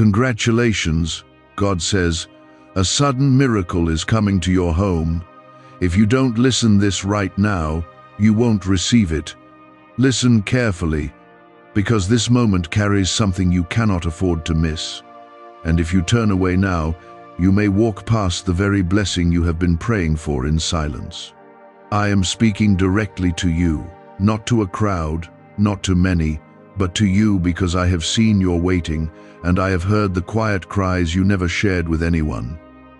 Congratulations, God says. A sudden miracle is coming to your home. If you don't listen this right now, you won't receive it. Listen carefully, because this moment carries something you cannot afford to miss. And if you turn away now, you may walk past the very blessing you have been praying for in silence. I am speaking directly to you, not to a crowd, not to many, but to you, because I have seen your waiting, and I have heard the quiet cries you never shared with anyone.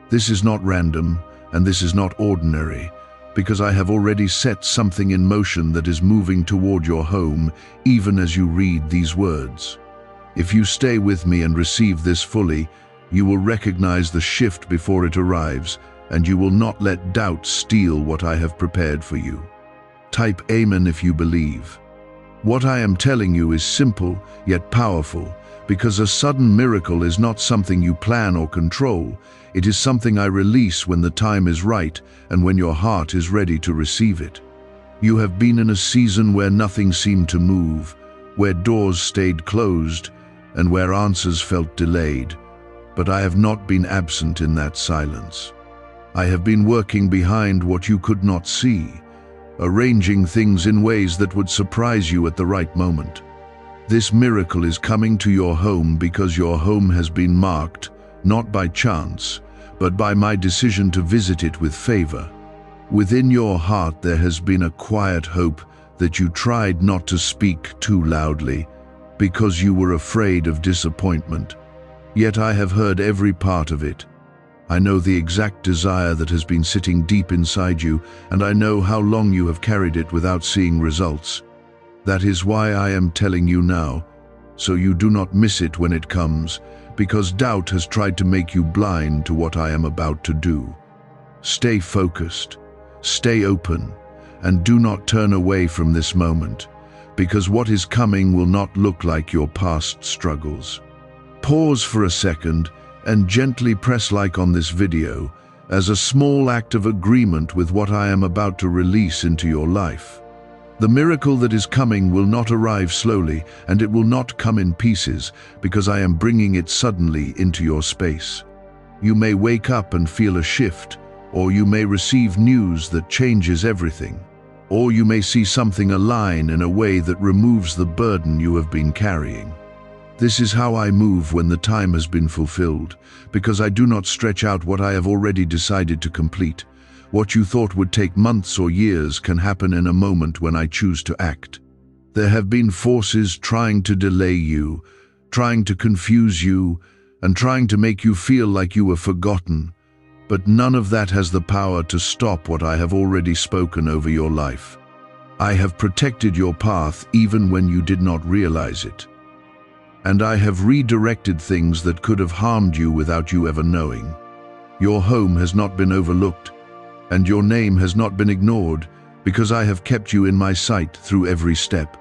This is not random, and this is not ordinary, because I have already set something in motion that is moving toward your home, even as you read these words. If you stay with me and receive this fully, you will recognize the shift before it arrives, and you will not let doubt steal what I have prepared for you. Type Amen if you believe. What I am telling you is simple, yet powerful, because a sudden miracle is not something you plan or control. It is something I release when the time is right and when your heart is ready to receive it. You have been in a season where nothing seemed to move, where doors stayed closed, and where answers felt delayed. But I have not been absent in that silence. I have been working behind what you could not see, arranging things in ways that would surprise you at the right moment. This miracle is coming to your home because your home has been marked, not by chance, but by my decision to visit it with favor. Within your heart there has been a quiet hope that you tried not to speak too loudly, because you were afraid of disappointment. Yet I have heard every part of it. I know the exact desire that has been sitting deep inside you, and I know how long you have carried it without seeing results. That is why I am telling you now, so you do not miss it when it comes, because doubt has tried to make you blind to what I am about to do. Stay focused, stay open, and do not turn away from this moment, because what is coming will not look like your past struggles. Pause for a second and gently press like on this video as a small act of agreement with what I am about to release into your life. The miracle that is coming will not arrive slowly, and it will not come in pieces, because I am bringing it suddenly into your space. You may wake up and feel a shift, or you may receive news that changes everything, or you may see something align in a way that removes the burden you have been carrying. This is how I move when the time has been fulfilled, because I do not stretch out what I have already decided to complete. What you thought would take months or years can happen in a moment when I choose to act. There have been forces trying to delay you, trying to confuse you, and trying to make you feel like you were forgotten. But none of that has the power to stop what I have already spoken over your life. I have protected your path even when you did not realize it. And I have redirected things that could have harmed you without you ever knowing. Your home has not been overlooked, and your name has not been ignored, because I have kept you in my sight through every step.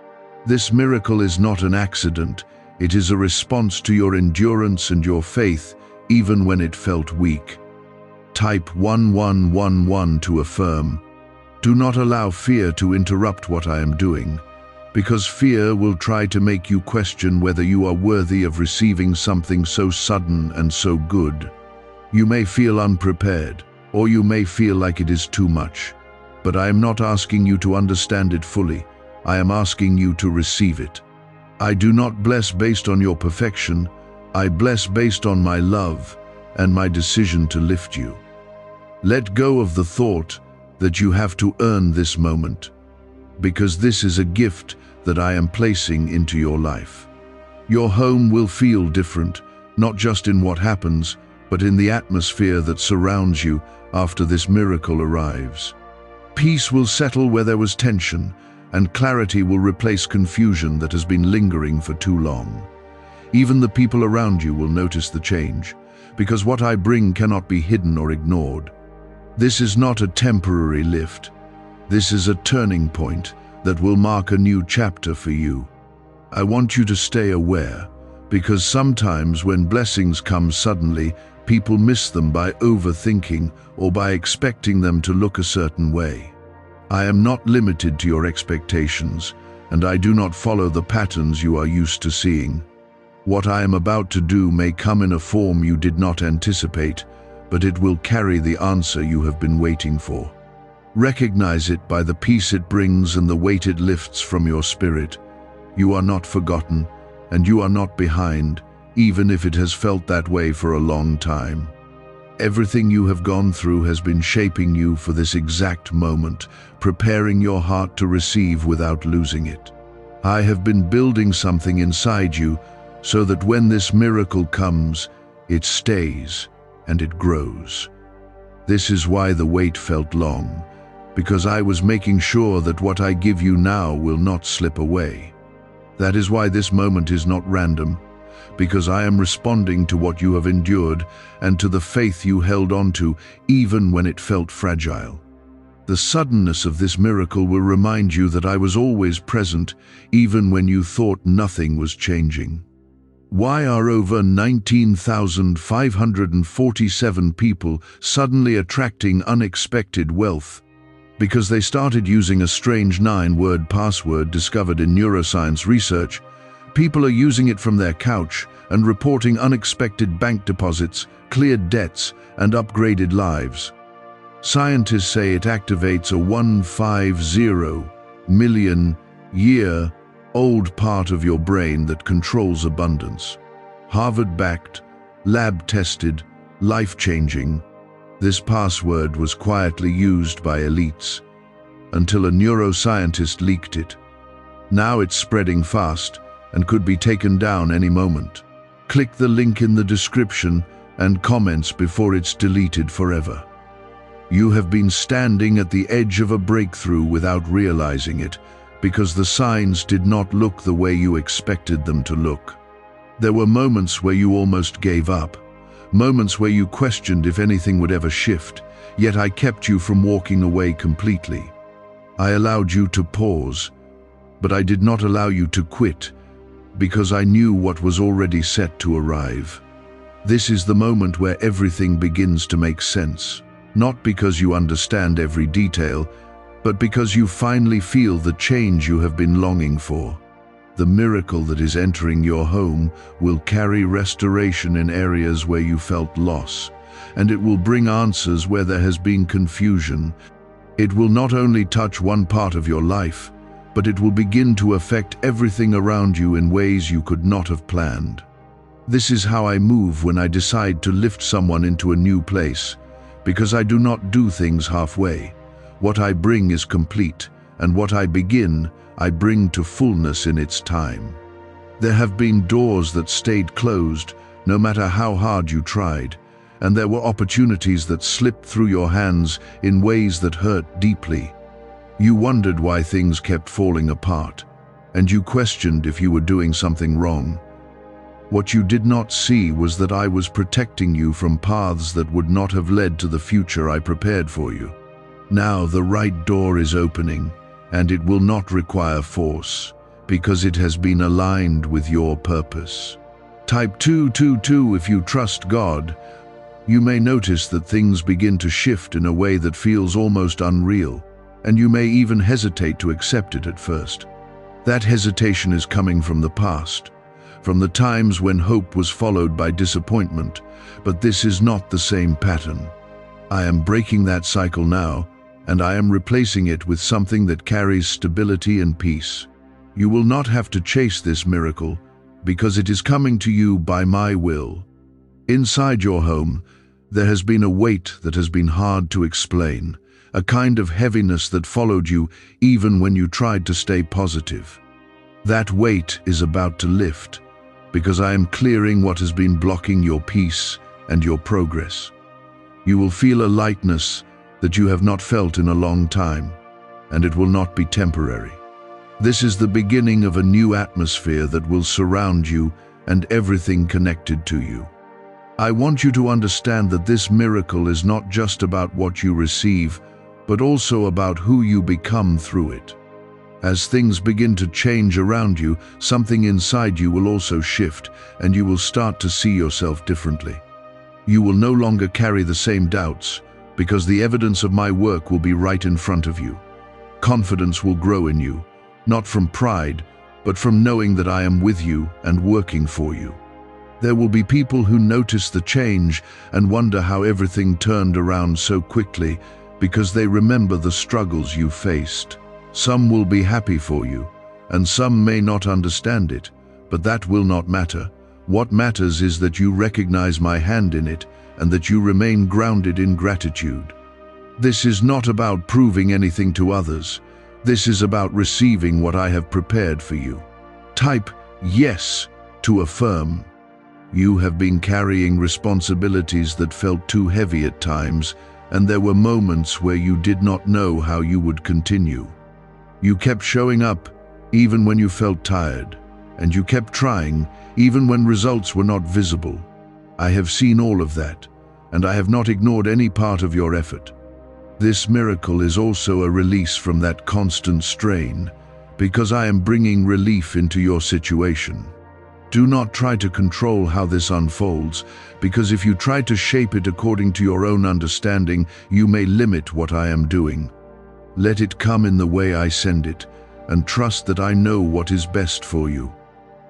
This miracle is not an accident. It is a response to your endurance and your faith, even when it felt weak. Type 1111 to affirm. Do not allow fear to interrupt what I am doing, because fear will try to make you question whether you are worthy of receiving something so sudden and so good. You may feel unprepared, or you may feel like it is too much, but I am not asking you to understand it fully. I am asking you to receive it. I do not bless based on your perfection. I bless based on my love and my decision to lift you. Let go of the thought that you have to earn this moment, because this is a gift that I am placing into your life. Your home will feel different, not just in what happens, but in the atmosphere that surrounds you after this miracle arrives. Peace will settle where there was tension, and clarity will replace confusion that has been lingering for too long. Even the people around you will notice the change, because what I bring cannot be hidden or ignored. This is not a temporary lift. This is a turning point that will mark a new chapter for you. I want you to stay aware, because sometimes when blessings come suddenly, people miss them by overthinking or by expecting them to look a certain way. I am not limited to your expectations, and I do not follow the patterns you are used to seeing. What I am about to do may come in a form you did not anticipate, but it will carry the answer you have been waiting for. Recognize it by the peace it brings and the weight it lifts from your spirit. You are not forgotten, and you are not behind, even if it has felt that way for a long time. Everything you have gone through has been shaping you for this exact moment, preparing your heart to receive without losing it. I have been building something inside you so that when this miracle comes, it stays and it grows. This is why the wait felt long, because I was making sure that what I give you now will not slip away. That is why this moment is not random, because I am responding to what you have endured and to the faith you held on to even when it felt fragile. The suddenness of this miracle will remind you that I was always present even when you thought nothing was changing. Why are over 19,547 people suddenly attracting unexpected wealth? Because they started using a strange 9-word password discovered in neuroscience research. People are using it from their couch and reporting unexpected bank deposits, cleared debts, and upgraded lives. Scientists say it activates a 150 million year-old part of your brain that controls abundance. Harvard-backed, lab-tested, life-changing, this password was quietly used by elites until a neuroscientist leaked it. Now it's spreading fast and could be taken down any moment. Click the link in the description and comments before it's deleted forever. You have been standing at the edge of a breakthrough without realizing it, because the signs did not look the way you expected them to look. There were moments where you almost gave up, moments where you questioned if anything would ever shift, yet I kept you from walking away completely. I allowed you to pause, but I did not allow you to quit, because I knew what was already set to arrive. This is the moment where everything begins to make sense, not because you understand every detail, but because you finally feel the change you have been longing for. The miracle that is entering your home will carry restoration in areas where you felt loss, and it will bring answers where there has been confusion. It will not only touch one part of your life, but it will begin to affect everything around you in ways you could not have planned. This is how I move when I decide to lift someone into a new place, because I do not do things halfway. What I bring is complete, and what I begin, I bring to fullness in its time. There have been doors that stayed closed, no matter how hard you tried, and there were opportunities that slipped through your hands in ways that hurt deeply. You wondered why things kept falling apart, and you questioned if you were doing something wrong. What you did not see was that I was protecting you from paths that would not have led to the future I prepared for you. Now the right door is opening, and it will not require force, because it has been aligned with your purpose. Type 222 if you trust God. You may notice that things begin to shift in a way that feels almost unreal, and you may even hesitate to accept it at first. That hesitation is coming from the past, from the times when hope was followed by disappointment, but this is not the same pattern. I am breaking that cycle now, and I am replacing it with something that carries stability and peace. You will not have to chase this miracle, because it is coming to you by my will. Inside your home, there has been a weight that has been hard to explain, a kind of heaviness that followed you even when you tried to stay positive. That weight is about to lift, because I am clearing what has been blocking your peace and your progress. You will feel a lightness that you have not felt in a long time, and it will not be temporary. This is the beginning of a new atmosphere that will surround you and everything connected to you. I want you to understand that this miracle is not just about what you receive, but also about who you become through it. As things begin to change around you, something inside you will also shift, and you will start to see yourself differently. You will no longer carry the same doubts, because the evidence of my work will be right in front of you. Confidence will grow in you, not from pride, but from knowing that I am with you and working for you. There will be people who notice the change and wonder how everything turned around so quickly because they remember the struggles you faced. Some will be happy for you, and some may not understand it, but that will not matter. What matters is that you recognize my hand in it and that you remain grounded in gratitude. This is not about proving anything to others. This is about receiving what I have prepared for you. Type yes to affirm. You have been carrying responsibilities that felt too heavy at times, and there were moments where you did not know how you would continue. You kept showing up even when you felt tired, and you kept trying even when results were not visible. I have seen all of that, and I have not ignored any part of your effort. This miracle is also a release from that constant strain, because I am bringing relief into your situation. Do not try to control how this unfolds, because if you try to shape it according to your own understanding, you may limit what I am doing. Let it come in the way I send it, and trust that I know what is best for you.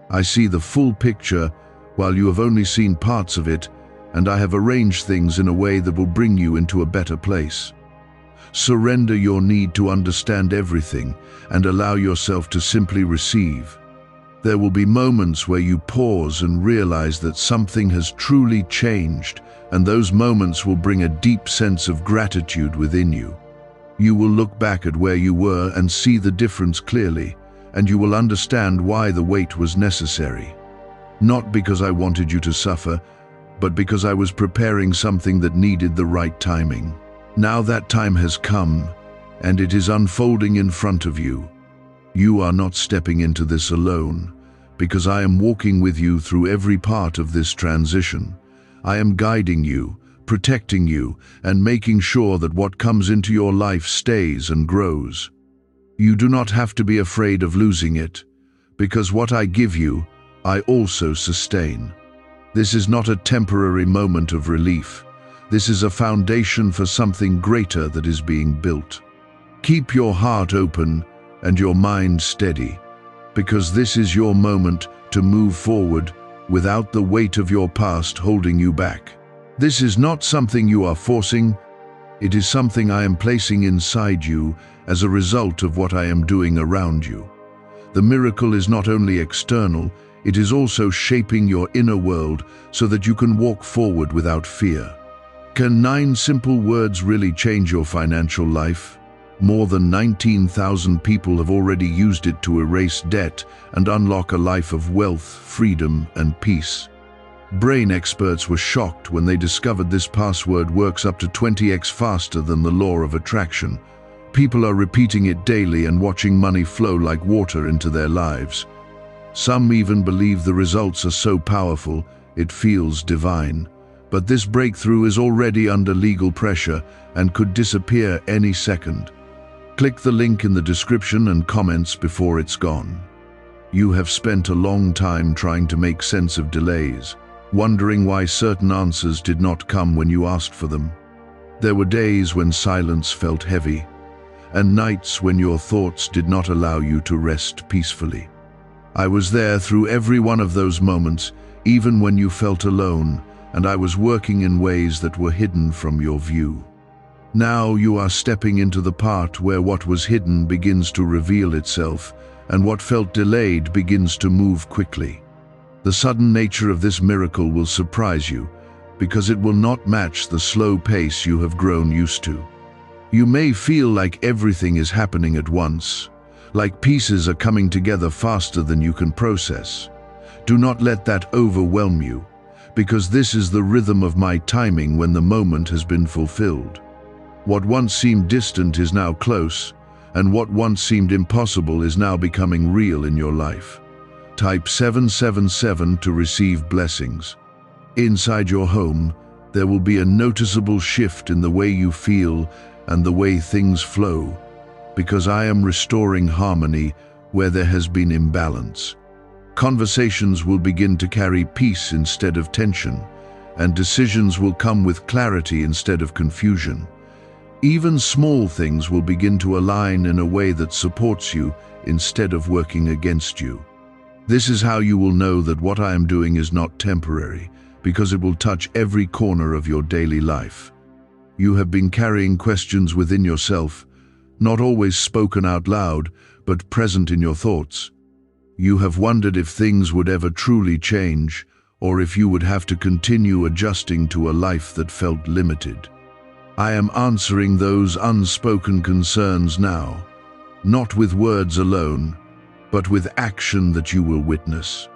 I see the full picture, while you have only seen parts of it, and I have arranged things in a way that will bring you into a better place. Surrender your need to understand everything, and allow yourself to simply receive. There will be moments where you pause and realize that something has truly changed, and those moments will bring a deep sense of gratitude within you. You will look back at where you were and see the difference clearly, and you will understand why the wait was necessary. Not because I wanted you to suffer, but because I was preparing something that needed the right timing. Now that time has come, and it is unfolding in front of you. You are not stepping into this alone, because I am walking with you through every part of this transition. I am guiding you, protecting you, and making sure that what comes into your life stays and grows. You do not have to be afraid of losing it, because what I give you, I also sustain. This is not a temporary moment of relief. This is a foundation for something greater that is being built. Keep your heart open and your mind steady, because this is your moment to move forward without the weight of your past holding you back. This is not something you are forcing, it is something I am placing inside you as a result of what I am doing around you. The miracle is not only external, it is also shaping your inner world so that you can walk forward without fear. Can 9 simple words really change your financial life? More than 19,000 people have already used it to erase debt and unlock a life of wealth, freedom, and peace. Brain experts were shocked when they discovered this password works up to 20x faster than the law of attraction. People are repeating it daily and watching money flow like water into their lives. Some even believe the results are so powerful, it feels divine. But this breakthrough is already under legal pressure and could disappear any second. Click the link in the description and comments before it's gone. You have spent a long time trying to make sense of delays, wondering why certain answers did not come when you asked for them. There were days when silence felt heavy, and nights when your thoughts did not allow you to rest peacefully. I was there through every one of those moments, even when you felt alone, and I was working in ways that were hidden from your view. Now you are stepping into the part where what was hidden begins to reveal itself, and what felt delayed begins to move quickly. The sudden nature of this miracle will surprise you, because it will not match the slow pace you have grown used to. You may feel like everything is happening at once, like pieces are coming together faster than you can process. Do not let that overwhelm you, because this is the rhythm of my timing when the moment has been fulfilled. What once seemed distant is now close, and what once seemed impossible is now becoming real in your life. Type 777 to receive blessings. Inside your home, there will be a noticeable shift in the way you feel and the way things flow, because I am restoring harmony where there has been imbalance. Conversations will begin to carry peace instead of tension, and decisions will come with clarity instead of confusion. Even small things will begin to align in a way that supports you instead of working against you. This is how you will know that what I am doing is not temporary, because it will touch every corner of your daily life. You have been carrying questions within yourself, not always spoken out loud, but present in your thoughts. You have wondered if things would ever truly change, or if you would have to continue adjusting to a life that felt limited. I am answering those unspoken concerns now, not with words alone, but with action that you will witness.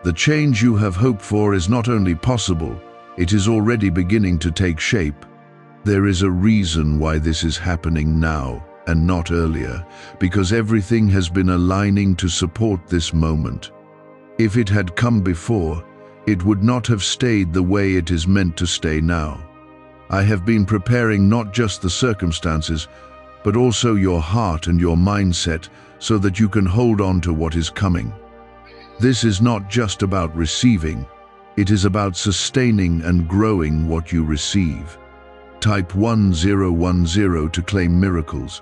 The change you have hoped for is not only possible, it is already beginning to take shape. There is a reason why this is happening now and not earlier, because everything has been aligning to support this moment. If it had come before, it would not have stayed the way it is meant to stay now. I have been preparing not just the circumstances, but also your heart and your mindset so that you can hold on to what is coming. This is not just about receiving, it is about sustaining and growing what you receive. Type 1010 to claim miracles.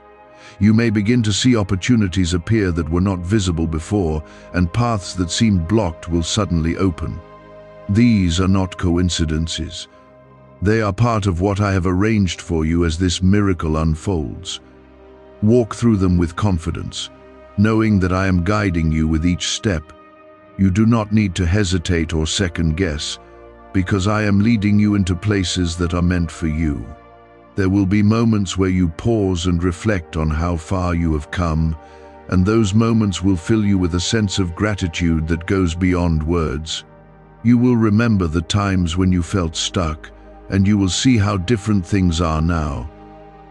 You may begin to see opportunities appear that were not visible before, and paths that seemed blocked will suddenly open. These are not coincidences. They are part of what I have arranged for you as this miracle unfolds. Walk through them with confidence, knowing that I am guiding you with each step. You do not need to hesitate or second guess, because I am leading you into places that are meant for you. There will be moments where you pause and reflect on how far you have come, and those moments will fill you with a sense of gratitude that goes beyond words. You will remember the times when you felt stuck, and you will see how different things are now.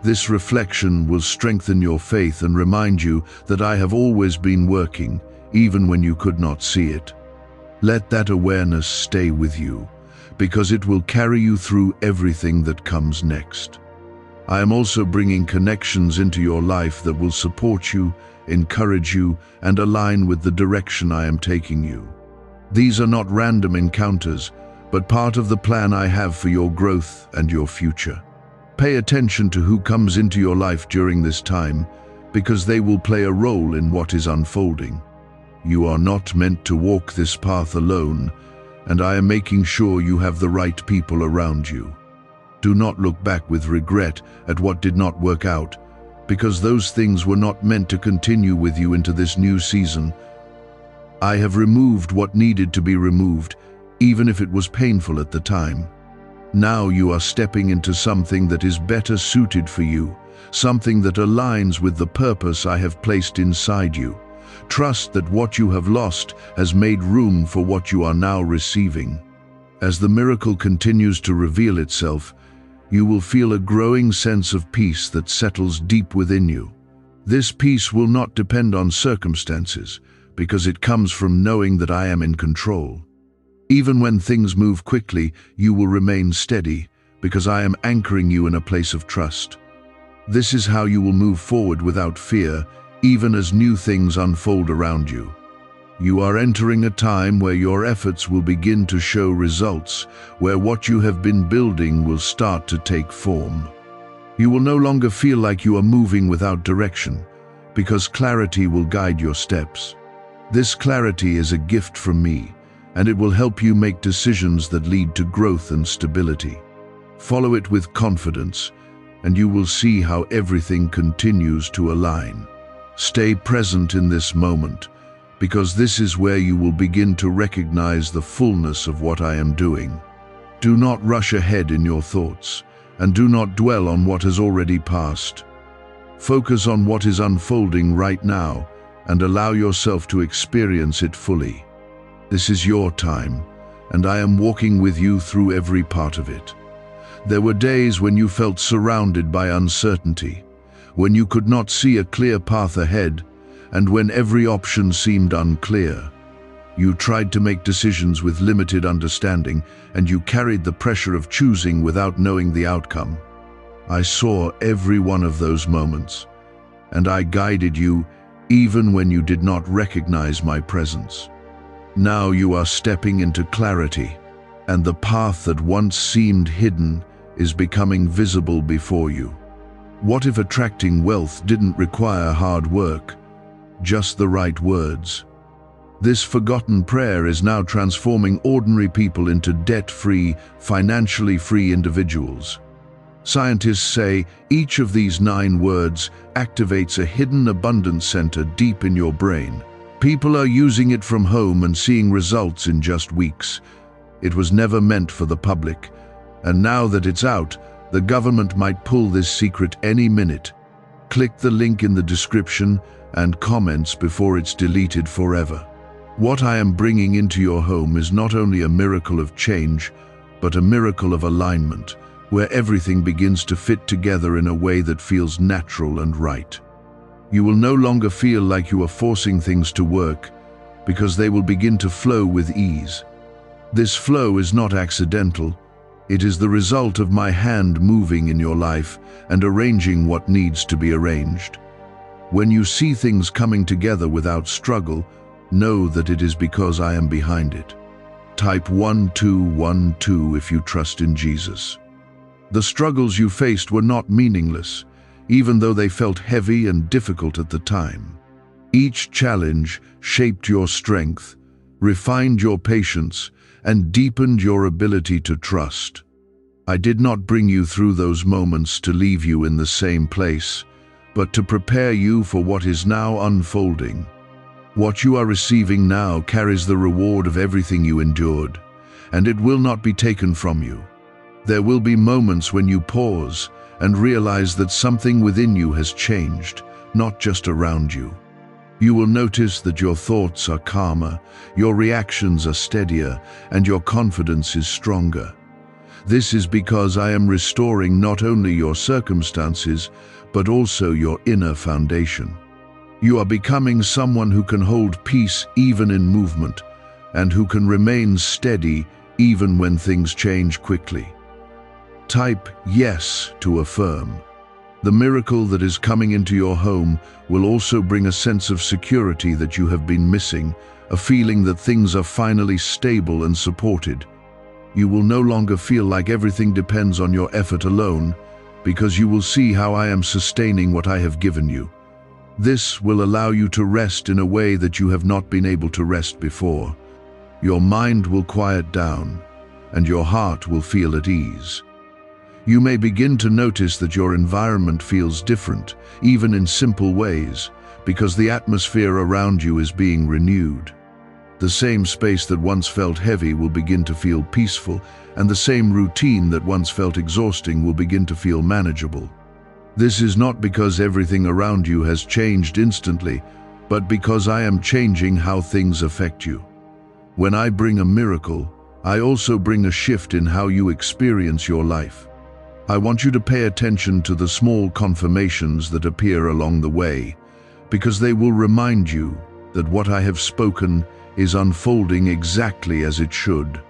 This reflection will strengthen your faith and remind you that I have always been working, even when you could not see it. Let that awareness stay with you, because it will carry you through everything that comes next. I am also bringing connections into your life that will support you, encourage you, and align with the direction I am taking you. These are not random encounters, but part of the plan I have for your growth and your future. Pay attention to who comes into your life during this time, because they will play a role in what is unfolding. You are not meant to walk this path alone, and I am making sure you have the right people around you. Do not look back with regret at what did not work out, because those things were not meant to continue with you into this new season. I have removed what needed to be removed, even if it was painful at the time. Now you are stepping into something that is better suited for you, something that aligns with the purpose I have placed inside you. Trust that what you have lost has made room for what you are now receiving. As the miracle continues to reveal itself, you will feel a growing sense of peace that settles deep within you. This peace will not depend on circumstances, because it comes from knowing that I am in control. Even when things move quickly, you will remain steady, because I am anchoring you in a place of trust. This is how you will move forward without fear, even as new things unfold around you. You are entering a time where your efforts will begin to show results, where what you have been building will start to take form. You will no longer feel like you are moving without direction, because clarity will guide your steps. This clarity is a gift from me, and it will help you make decisions that lead to growth and stability. Follow it with confidence, and you will see how everything continues to align. Stay present in this moment, because this is where you will begin to recognize the fullness of what I am doing. Do not rush ahead in your thoughts, and do not dwell on what has already passed. Focus on what is unfolding right now, and allow yourself to experience it fully. This is your time, and I am walking with you through every part of it. There were days when you felt surrounded by uncertainty, when you could not see a clear path ahead, and when every option seemed unclear. You tried to make decisions with limited understanding, and you carried the pressure of choosing without knowing the outcome. I saw every one of those moments, and I guided you even when you did not recognize my presence. Now you are stepping into clarity, and the path that once seemed hidden is becoming visible before you. What if attracting wealth didn't require hard work, just the right words? This forgotten prayer is now transforming ordinary people into debt-free, financially free individuals. Scientists say each of these 9 words activates a hidden abundance center deep in your brain. People are using it from home and seeing results in just weeks. It was never meant for the public, and now that it's out, the government might pull this secret any minute. Click the link in the description and comments before it's deleted forever. What I am bringing into your home is not only a miracle of change, but a miracle of alignment, where everything begins to fit together in a way that feels natural and right. You will no longer feel like you are forcing things to work, because they will begin to flow with ease. This flow is not accidental. It is the result of my hand moving in your life and arranging what needs to be arranged. When you see things coming together without struggle, know that it is because I am behind it. Type 1212 if you trust in Jesus. The struggles you faced were not meaningless, even though they felt heavy and difficult at the time. Each challenge shaped your strength, refined your patience, and deepened your ability to trust. I did not bring you through those moments to leave you in the same place, but to prepare you for what is now unfolding. What you are receiving now carries the reward of everything you endured, and it will not be taken from you. There will be moments when you pause and realize that something within you has changed, not just around you. You will notice that your thoughts are calmer, your reactions are steadier, and your confidence is stronger. This is because I am restoring not only your circumstances, but also your inner foundation. You are becoming someone who can hold peace even in movement, and who can remain steady even when things change quickly. Type yes to affirm. The miracle that is coming into your home will also bring a sense of security that you have been missing, a feeling that things are finally stable and supported. You will no longer feel like everything depends on your effort alone, because you will see how I am sustaining what I have given you. This will allow you to rest in a way that you have not been able to rest before. Your mind will quiet down, and your heart will feel at ease. You may begin to notice that your environment feels different, even in simple ways, because the atmosphere around you is being renewed. The same space that once felt heavy will begin to feel peaceful, and the same routine that once felt exhausting will begin to feel manageable. This is not because everything around you has changed instantly, but because I am changing how things affect you. When I bring a miracle, I also bring a shift in how you experience your life. I want you to pay attention to the small confirmations that appear along the way, because they will remind you that what I have spoken is unfolding exactly as it should.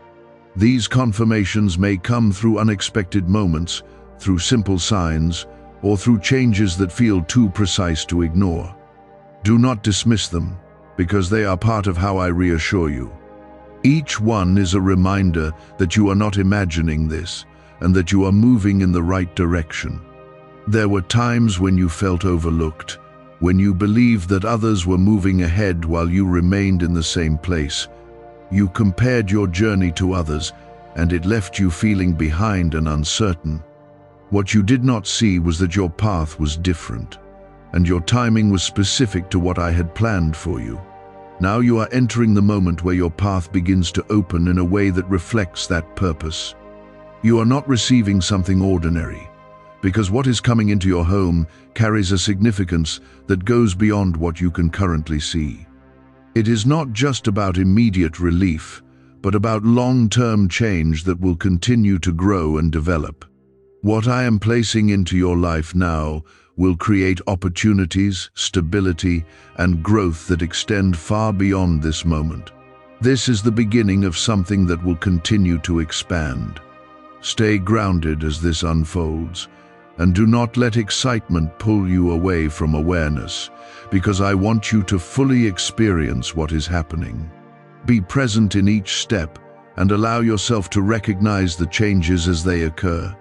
These confirmations may come through unexpected moments, through simple signs, or through changes that feel too precise to ignore. Do not dismiss them, because they are part of how I reassure you. Each one is a reminder that you are not imagining this, and that you are moving in the right direction. There were times when you felt overlooked, when you believed that others were moving ahead while you remained in the same place. You compared your journey to others, and it left you feeling behind and uncertain. What you did not see was that your path was different, and your timing was specific to what I had planned for you. Now you are entering the moment where your path begins to open in a way that reflects that purpose. You are not receiving something ordinary, because what is coming into your home carries a significance that goes beyond what you can currently see. It is not just about immediate relief, but about long-term change that will continue to grow and develop. What I am placing into your life now will create opportunities, stability, and growth that extend far beyond this moment. This is the beginning of something that will continue to expand. Stay grounded as this unfolds, and do not let excitement pull you away from awareness, because I want you to fully experience what is happening. Be present in each step and allow yourself to recognize the changes as they occur.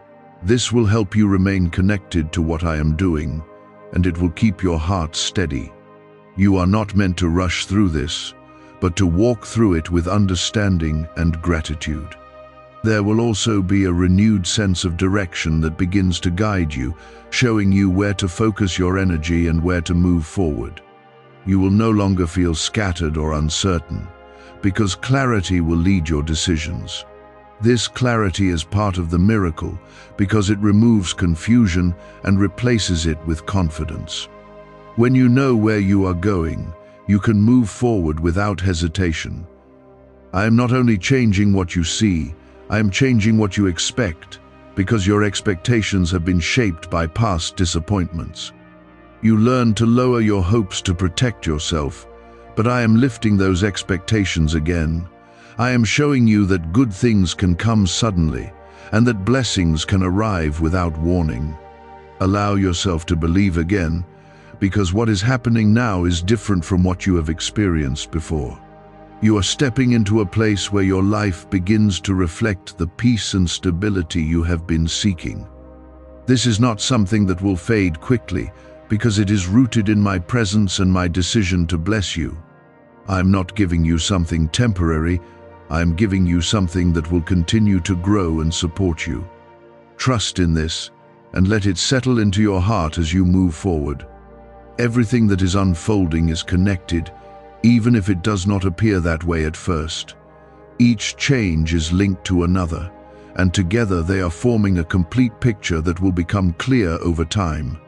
This will help you remain connected to what I am doing, and it will keep your heart steady. You are not meant to rush through this, but to walk through it with understanding and gratitude. There will also be a renewed sense of direction that begins to guide you, showing you where to focus your energy and where to move forward. You will no longer feel scattered or uncertain, because clarity will lead your decisions. This clarity is part of the miracle because it removes confusion and replaces it with confidence. When you know where you are going, you can move forward without hesitation. I am not only changing what you see, I am changing what you expect, because your expectations have been shaped by past disappointments. You learn to lower your hopes to protect yourself, but I am lifting those expectations again. I am showing you that good things can come suddenly, and that blessings can arrive without warning. Allow yourself to believe again, because what is happening now is different from what you have experienced before. You are stepping into a place where your life begins to reflect the peace and stability you have been seeking. This is not something that will fade quickly, because it is rooted in my presence and my decision to bless you. I am not giving you something temporary, I am giving you something that will continue to grow and support you. Trust in this, and let it settle into your heart as you move forward. Everything that is unfolding is connected, even if it does not appear that way at first. Each change is linked to another, and together they are forming a complete picture that will become clear over time.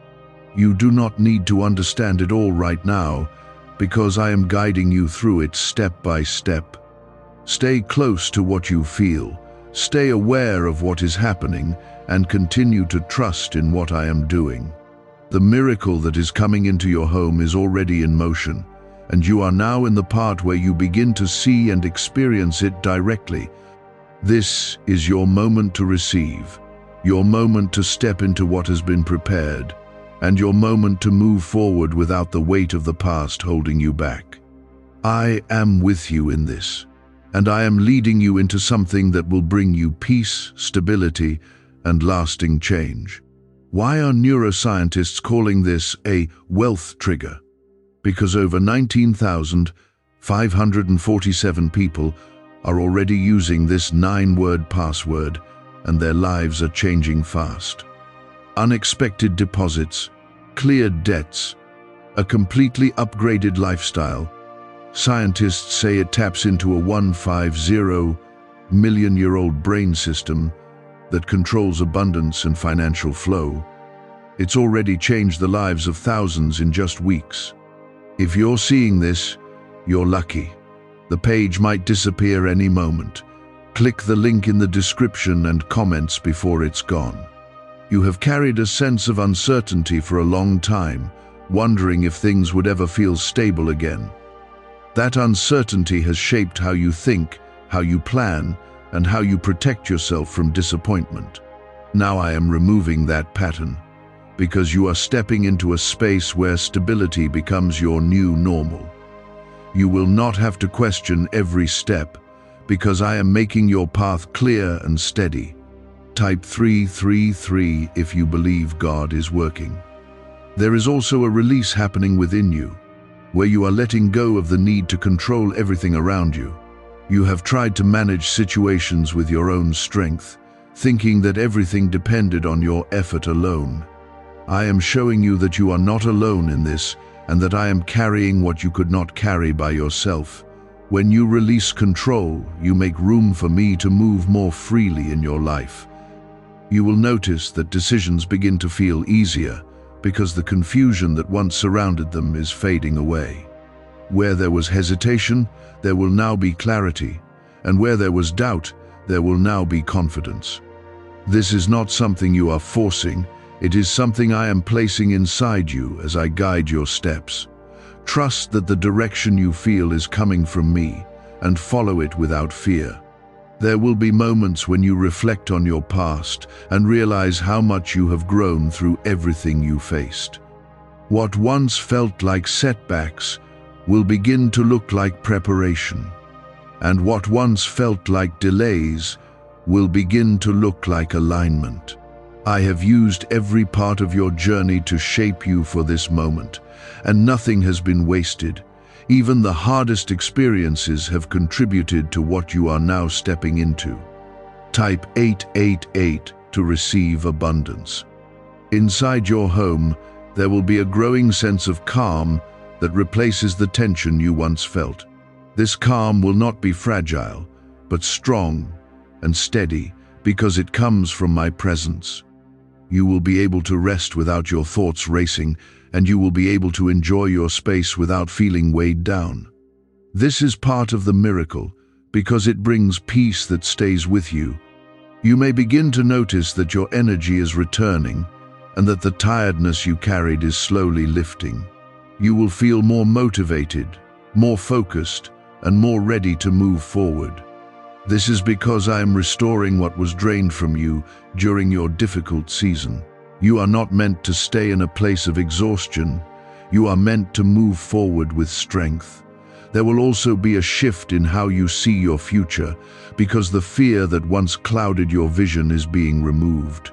You do not need to understand it all right now, because I am guiding you through it step by step. Stay close to what you feel, stay aware of what is happening, and continue to trust in what I am doing. The miracle that is coming into your home is already in motion, and you are now in the part where you begin to see and experience it directly. This is your moment to receive, your moment to step into what has been prepared, and your moment to move forward without the weight of the past holding you back. I am with you in this, and I am leading you into something that will bring you peace, stability, and lasting change. Why are neuroscientists calling this a wealth trigger? Because over 19,547 people are already using this 9-word password, and their lives are changing fast. Unexpected deposits, cleared debts, a completely upgraded lifestyle. Scientists say it taps into a 150 million-year-old brain system that controls abundance and financial flow. It's already changed the lives of thousands in just weeks. If you're seeing this, you're lucky. The page might disappear any moment. Click the link in the description and comments before it's gone. You have carried a sense of uncertainty for a long time, wondering if things would ever feel stable again. That uncertainty has shaped how you think, how you plan, and how you protect yourself from disappointment. Now I am removing that pattern, because you are stepping into a space where stability becomes your new normal. You will not have to question every step, because I am making your path clear and steady. Type 333 if you believe God is working. There is also a release happening within you, where you are letting go of the need to control everything around you. You have tried to manage situations with your own strength, thinking that everything depended on your effort alone. I am showing you that you are not alone in this, and that I am carrying what you could not carry by yourself. When you release control, you make room for me to move more freely in your life. You will notice that decisions begin to feel easier, because the confusion that once surrounded them is fading away. Where there was hesitation, there will now be clarity, and where there was doubt, there will now be confidence. This is not something you are forcing, it is something I am placing inside you as I guide your steps. Trust that the direction you feel is coming from me, and follow it without fear. There will be moments when you reflect on your past and realize how much you have grown through everything you faced. What once felt like setbacks will begin to look like preparation, and what once felt like delays will begin to look like alignment. I have used every part of your journey to shape you for this moment, and nothing has been wasted. Even the hardest experiences have contributed to what you are now stepping into. Type 888 to receive abundance. Inside your home, there will be a growing sense of calm that replaces the tension you once felt. This calm will not be fragile, but strong and steady because it comes from my presence. You will be able to rest without your thoughts racing, and you will be able to enjoy your space without feeling weighed down. This is part of the miracle because it brings peace that stays with you. You may begin to notice that your energy is returning and that the tiredness you carried is slowly lifting. You will feel more motivated, more focused, and more ready to move forward. This is because I am restoring what was drained from you during your difficult season. You are not meant to stay in a place of exhaustion. You are meant to move forward with strength. There will also be a shift in how you see your future because the fear that once clouded your vision is being removed.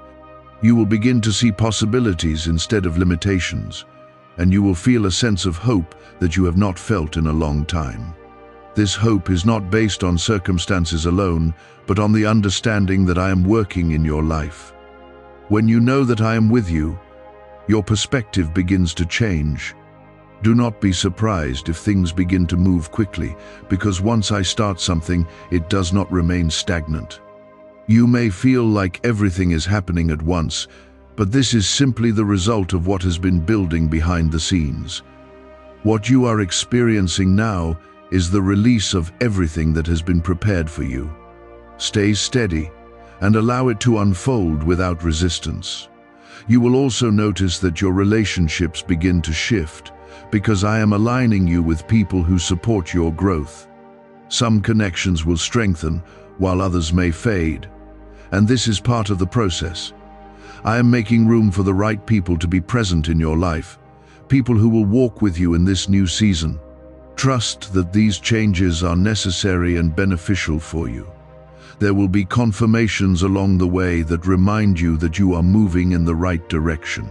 You will begin to see possibilities instead of limitations, and you will feel a sense of hope that you have not felt in a long time. This hope is not based on circumstances alone, but on the understanding that I am working in your life. When you know that I am with you, your perspective begins to change. Do not be surprised if things begin to move quickly, because once I start something, it does not remain stagnant. You may feel like everything is happening at once, but this is simply the result of what has been building behind the scenes. What you are experiencing now is the release of everything that has been prepared for you. Stay steady and allow it to unfold without resistance. You will also notice that your relationships begin to shift because I am aligning you with people who support your growth. Some connections will strengthen while others may fade, and this is part of the process. I am making room for the right people to be present in your life, people who will walk with you in this new season. Trust that these changes are necessary and beneficial for you. There will be confirmations along the way that remind you that you are moving in the right direction.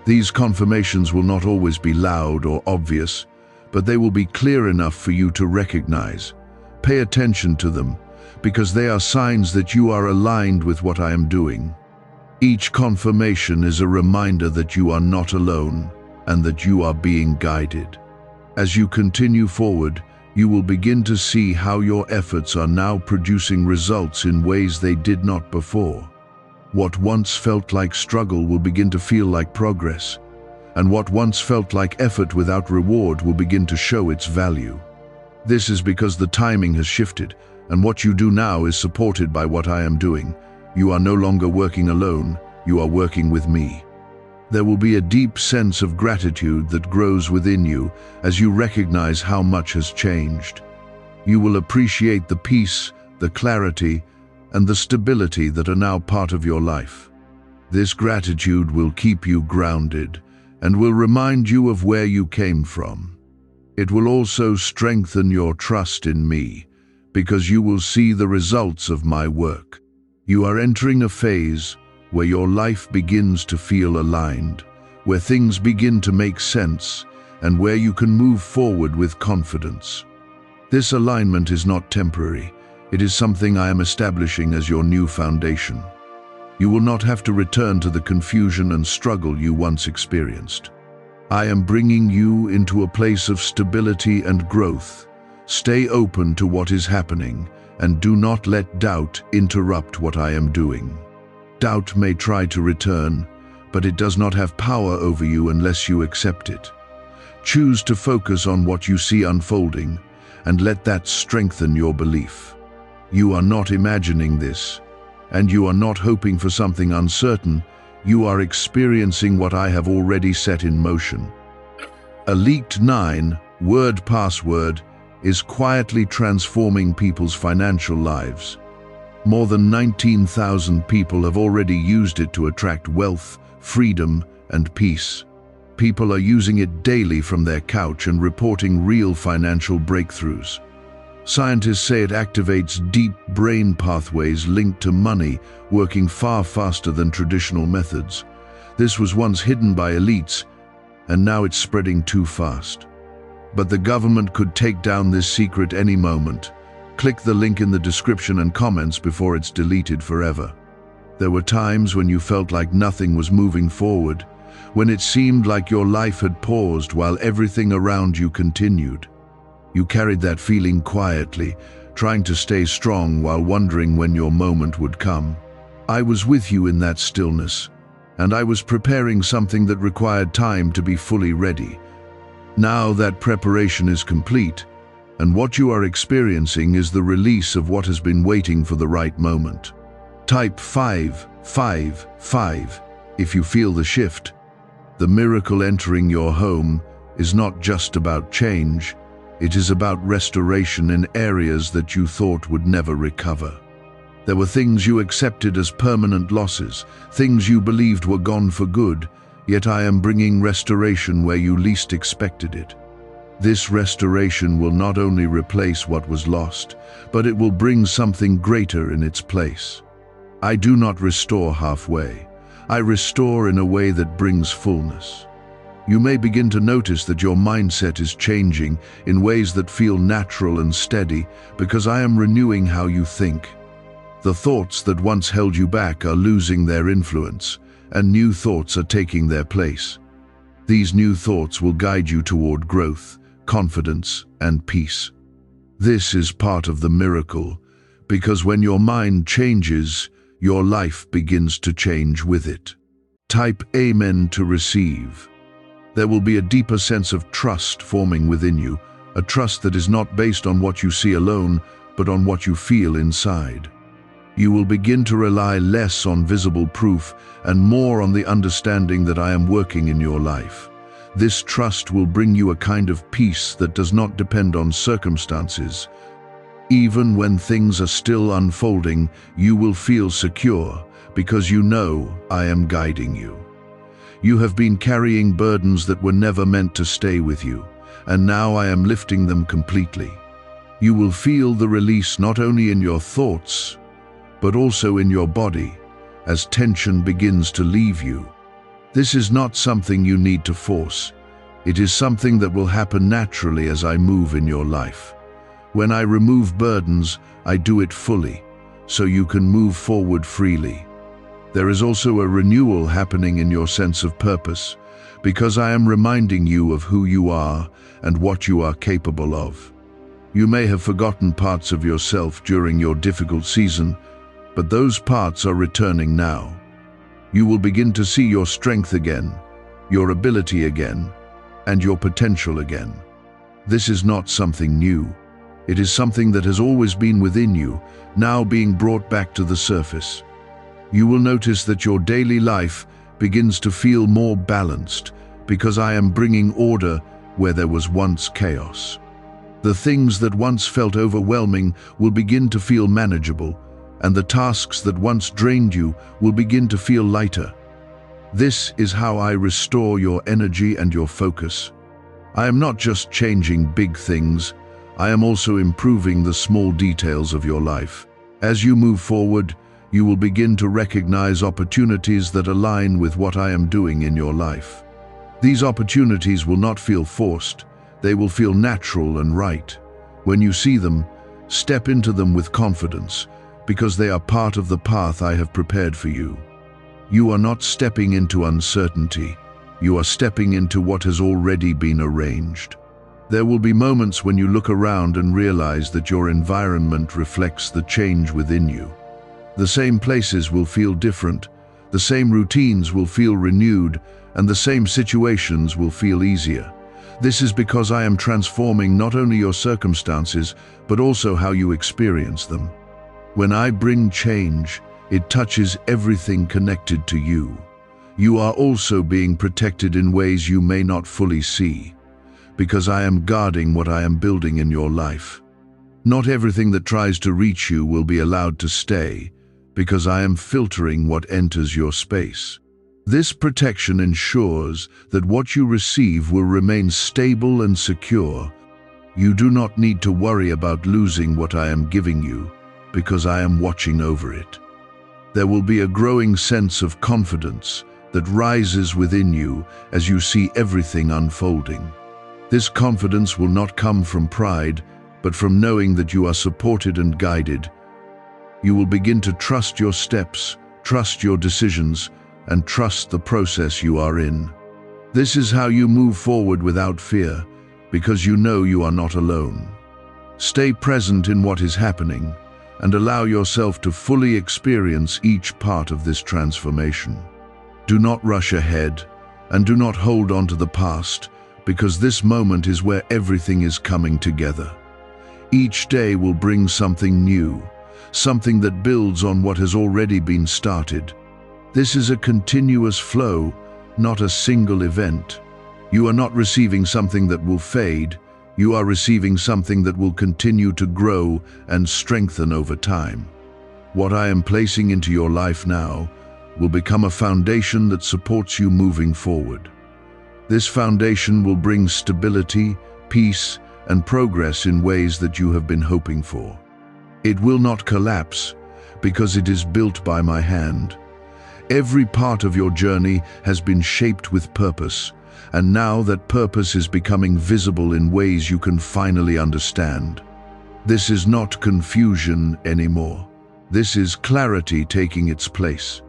These confirmations will not always be loud or obvious, but they will be clear enough for you to recognize. Pay attention to them, because they are signs that you are aligned with what I am doing. Each confirmation is a reminder that you are not alone and that you are being guided. As you continue forward, you will begin to see how your efforts are now producing results in ways they did not before. What once felt like struggle will begin to feel like progress, and what once felt like effort without reward will begin to show its value. This is because the timing has shifted, and what you do now is supported by what I am doing. You are no longer working alone, you are working with me. There will be a deep sense of gratitude that grows within you as you recognize how much has changed. You will appreciate the peace, the clarity, and the stability that are now part of your life. This gratitude will keep you grounded and will remind you of where you came from. It will also strengthen your trust in me, because you will see the results of my work. You are entering a phase where your life begins to feel aligned, where things begin to make sense, and where you can move forward with confidence. This alignment is not temporary. It is something I am establishing as your new foundation. You will not have to return to the confusion and struggle you once experienced. I am bringing you into a place of stability and growth. Stay open to what is happening, and do not let doubt interrupt what I am doing. Doubt may try to return, but it does not have power over you unless you accept it. Choose to focus on what you see unfolding, and let that strengthen your belief. You are not imagining this, and you are not hoping for something uncertain. You are experiencing what I have already set in motion. A leaked 9-word password is quietly transforming people's financial lives. More than 19,000 people have already used it to attract wealth, freedom, and peace. People are using it daily from their couch and reporting real financial breakthroughs. Scientists say it activates deep brain pathways linked to money, working far faster than traditional methods. This was once hidden by elites, and now it's spreading too fast. But the government could take down this secret any moment. Click the link in the description and comments before it's deleted forever. There were times when you felt like nothing was moving forward, when it seemed like your life had paused while everything around you continued. You carried that feeling quietly, trying to stay strong while wondering when your moment would come. I was with you in that stillness, and I was preparing something that required time to be fully ready. Now that preparation is complete, and what you are experiencing is the release of what has been waiting for the right moment. Type 555 if you feel the shift. The miracle entering your home is not just about change, it is about restoration in areas that you thought would never recover. There were things you accepted as permanent losses, things you believed were gone for good, yet I am bringing restoration where you least expected it. This restoration will not only replace what was lost, but it will bring something greater in its place. I do not restore halfway. I restore in a way that brings fullness. You may begin to notice that your mindset is changing in ways that feel natural and steady because I am renewing how you think. The thoughts that once held you back are losing their influence, and new thoughts are taking their place. These new thoughts will guide you toward growth, confidence, and peace. This is part of the miracle, because when your mind changes, your life begins to change with it. Type Amen to receive. There will be a deeper sense of trust forming within you, a trust that is not based on what you see alone, but on what you feel inside. You will begin to rely less on visible proof and more on the understanding that I am working in your life. This trust will bring you a kind of peace that does not depend on circumstances. Even when things are still unfolding, you will feel secure because you know I am guiding you. You have been carrying burdens that were never meant to stay with you, and now I am lifting them completely. You will feel the release not only in your thoughts, but also in your body, as tension begins to leave you. This is not something you need to force. It is something that will happen naturally as I move in your life. When I remove burdens, I do it fully, so you can move forward freely. There is also a renewal happening in your sense of purpose, because I am reminding you of who you are and what you are capable of. You may have forgotten parts of yourself during your difficult season, but those parts are returning now. You will begin to see your strength again, your ability again, and your potential again. This is not something new. It is something that has always been within you, now being brought back to the surface. You will notice that your daily life begins to feel more balanced because I am bringing order where there was once chaos. The things that once felt overwhelming will begin to feel manageable, and the tasks that once drained you will begin to feel lighter. This is how I restore your energy and your focus. I am not just changing big things, I am also improving the small details of your life. As you move forward, you will begin to recognize opportunities that align with what I am doing in your life. These opportunities will not feel forced, they will feel natural and right. When you see them, step into them with confidence, because they are part of the path I have prepared for you. You are not stepping into uncertainty, you are stepping into what has already been arranged. There will be moments when you look around and realize that your environment reflects the change within you. The same places will feel different, the same routines will feel renewed, and the same situations will feel easier. This is because I am transforming not only your circumstances, but also how you experience them. When I bring change, it touches everything connected to you. You are also being protected in ways you may not fully see, because I am guarding what I am building in your life. Not everything that tries to reach you will be allowed to stay, because I am filtering what enters your space. This protection ensures that what you receive will remain stable and secure. You do not need to worry about losing what I am giving you, because I am watching over it. There will be a growing sense of confidence that rises within you as you see everything unfolding. This confidence will not come from pride, but from knowing that you are supported and guided. You will begin to trust your steps, trust your decisions, and trust the process you are in. This is how you move forward without fear, because you know you are not alone. Stay present in what is happening, and allow yourself to fully experience each part of this transformation. Do not rush ahead, and do not hold on to the past, because this moment is where everything is coming together. Each day will bring something new, something that builds on what has already been started. This is a continuous flow, not a single event. You are not receiving something that will fade. You are receiving something that will continue to grow and strengthen over time. What I am placing into your life now will become a foundation that supports you moving forward. This foundation will bring stability, peace, and progress in ways that you have been hoping for. It will not collapse because it is built by my hand. Every part of your journey has been shaped with purpose, and now that purpose is becoming visible in ways you can finally understand. This is not confusion anymore. This is clarity taking its place.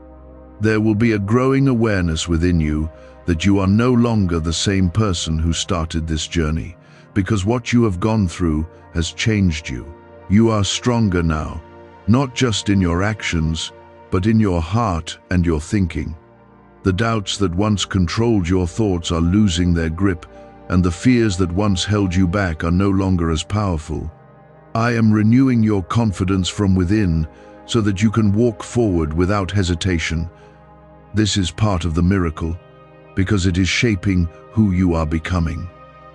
There will be a growing awareness within you that you are no longer the same person who started this journey, because what you have gone through has changed you. You are stronger now, not just in your actions, but in your heart and your thinking. The doubts that once controlled your thoughts are losing their grip, and the fears that once held you back are no longer as powerful. I am renewing your confidence from within so that you can walk forward without hesitation. This is part of the miracle, because it is shaping who you are becoming.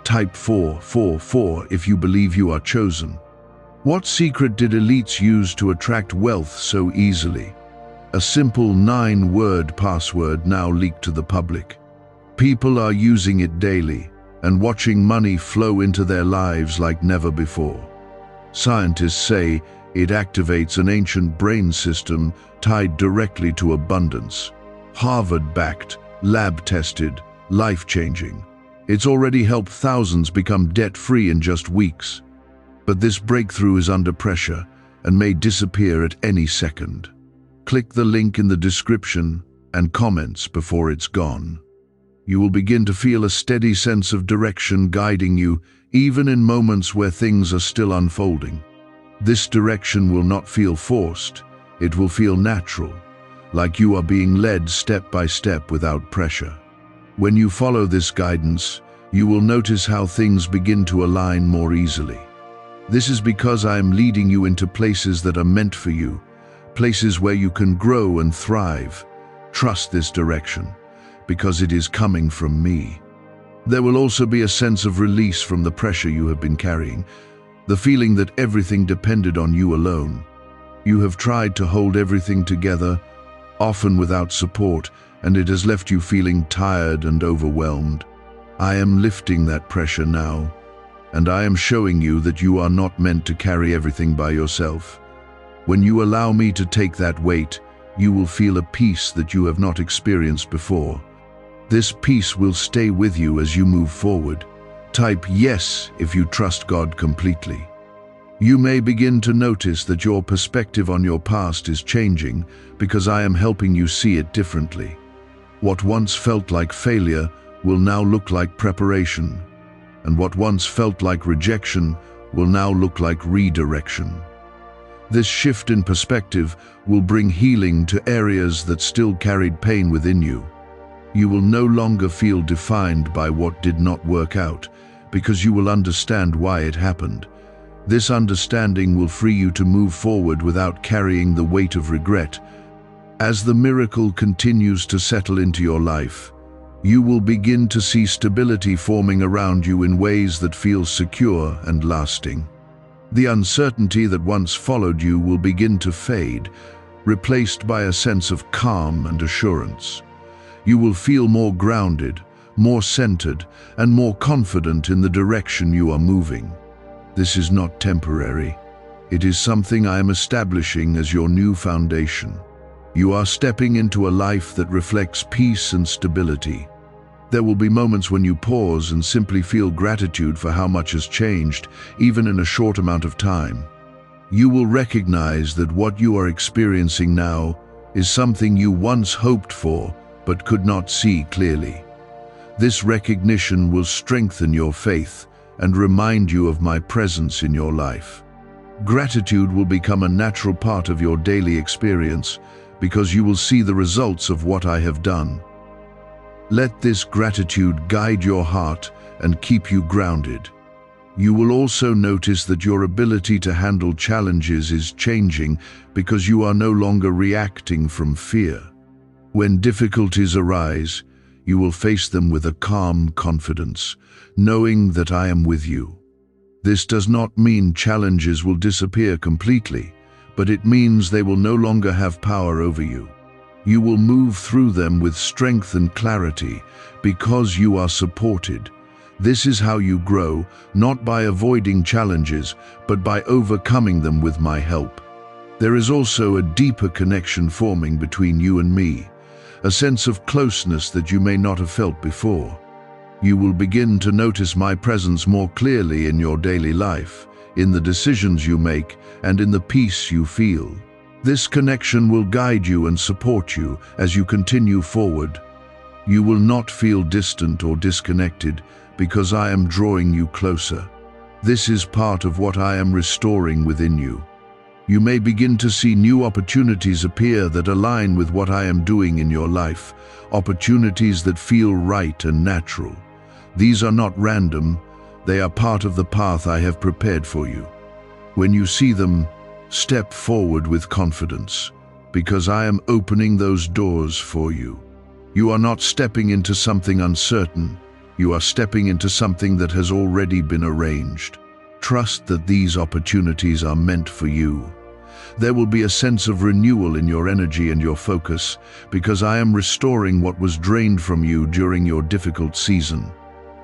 Type 444 if you believe you are chosen. What secret did elites use to attract wealth so easily? A simple 9-word password now leaked to the public. People are using it daily and watching money flow into their lives like never before. Scientists say it activates an ancient brain system tied directly to abundance. Harvard-backed, lab-tested, life-changing. It's already helped thousands become debt-free in just weeks. But this breakthrough is under pressure and may disappear at any second. Click the link in the description and comments before it's gone. You will begin to feel a steady sense of direction guiding you, even in moments where things are still unfolding. This direction will not feel forced. It will feel natural, like you are being led step by step without pressure. When you follow this guidance, you will notice how things begin to align more easily. This is because I am leading you into places that are meant for you, places where you can grow and thrive. Trust this direction, because it is coming from me. There will also be a sense of release from the pressure you have been carrying, the feeling that everything depended on you alone. You have tried to hold everything together, often without support, and it has left you feeling tired and overwhelmed. I am lifting that pressure now, and I am showing you that you are not meant to carry everything by yourself. When you allow me to take that weight, you will feel a peace that you have not experienced before. This peace will stay with you as you move forward. Type yes if you trust God completely. You may begin to notice that your perspective on your past is changing because I am helping you see it differently. What once felt like failure will now look like preparation, and what once felt like rejection will now look like redirection. This shift in perspective will bring healing to areas that still carried pain within you. You will no longer feel defined by what did not work out, because you will understand why it happened. This understanding will free you to move forward without carrying the weight of regret. As the miracle continues to settle into your life, you will begin to see stability forming around you in ways that feel secure and lasting. The uncertainty that once followed you will begin to fade, replaced by a sense of calm and assurance. You will feel more grounded, more centered, and more confident in the direction you are moving. This is not temporary. It is something I am establishing as your new foundation. You are stepping into a life that reflects peace and stability. There will be moments when you pause and simply feel gratitude for how much has changed, even in a short amount of time. You will recognize that what you are experiencing now is something you once hoped for but could not see clearly. This recognition will strengthen your faith and remind you of my presence in your life. Gratitude will become a natural part of your daily experience because you will see the results of what I have done. Let this gratitude guide your heart and keep you grounded. You will also notice that your ability to handle challenges is changing because you are no longer reacting from fear. When difficulties arise, you will face them with a calm confidence, knowing that I am with you. This does not mean challenges will disappear completely, but it means they will no longer have power over you. You will move through them with strength and clarity because you are supported. This is how you grow, not by avoiding challenges, but by overcoming them with my help. There is also a deeper connection forming between you and me, a sense of closeness that you may not have felt before. You will begin to notice my presence more clearly in your daily life, in the decisions you make, and in the peace you feel. This connection will guide you and support you as you continue forward. You will not feel distant or disconnected because I am drawing you closer. This is part of what I am restoring within you. You may begin to see new opportunities appear that align with what I am doing in your life, opportunities that feel right and natural. These are not random, they are part of the path I have prepared for you. When you see them, step forward with confidence, because I am opening those doors for you. You are not stepping into something uncertain, you are stepping into something that has already been arranged. Trust that these opportunities are meant for you. There will be a sense of renewal in your energy and your focus, because I am restoring what was drained from you during your difficult season.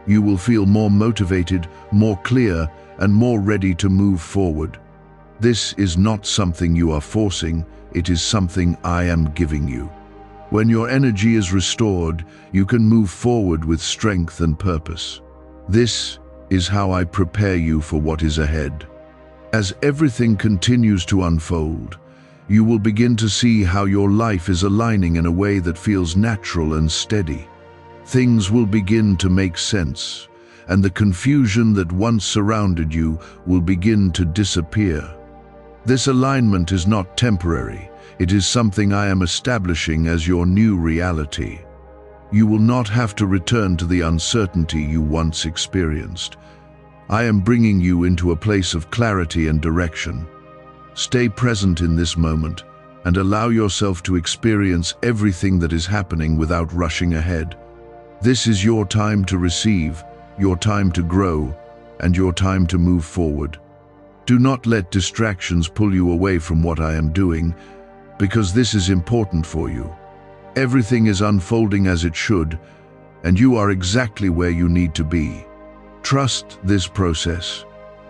You will feel more motivated, more clear, and more ready to move forward. This is not something you are forcing, it is something I am giving you. When your energy is restored, you can move forward with strength and purpose. This is how I prepare you for what is ahead. As everything continues to unfold, you will begin to see how your life is aligning in a way that feels natural and steady. Things will begin to make sense, and the confusion that once surrounded you will begin to disappear. This alignment is not temporary, it is something I am establishing as your new reality. You will not have to return to the uncertainty you once experienced. I am bringing you into a place of clarity and direction. Stay present in this moment and allow yourself to experience everything that is happening without rushing ahead. This is your time to receive, your time to grow, and your time to move forward. Do not let distractions pull you away from what I am doing, because this is important for you. Everything is unfolding as it should, and you are exactly where you need to be. Trust this process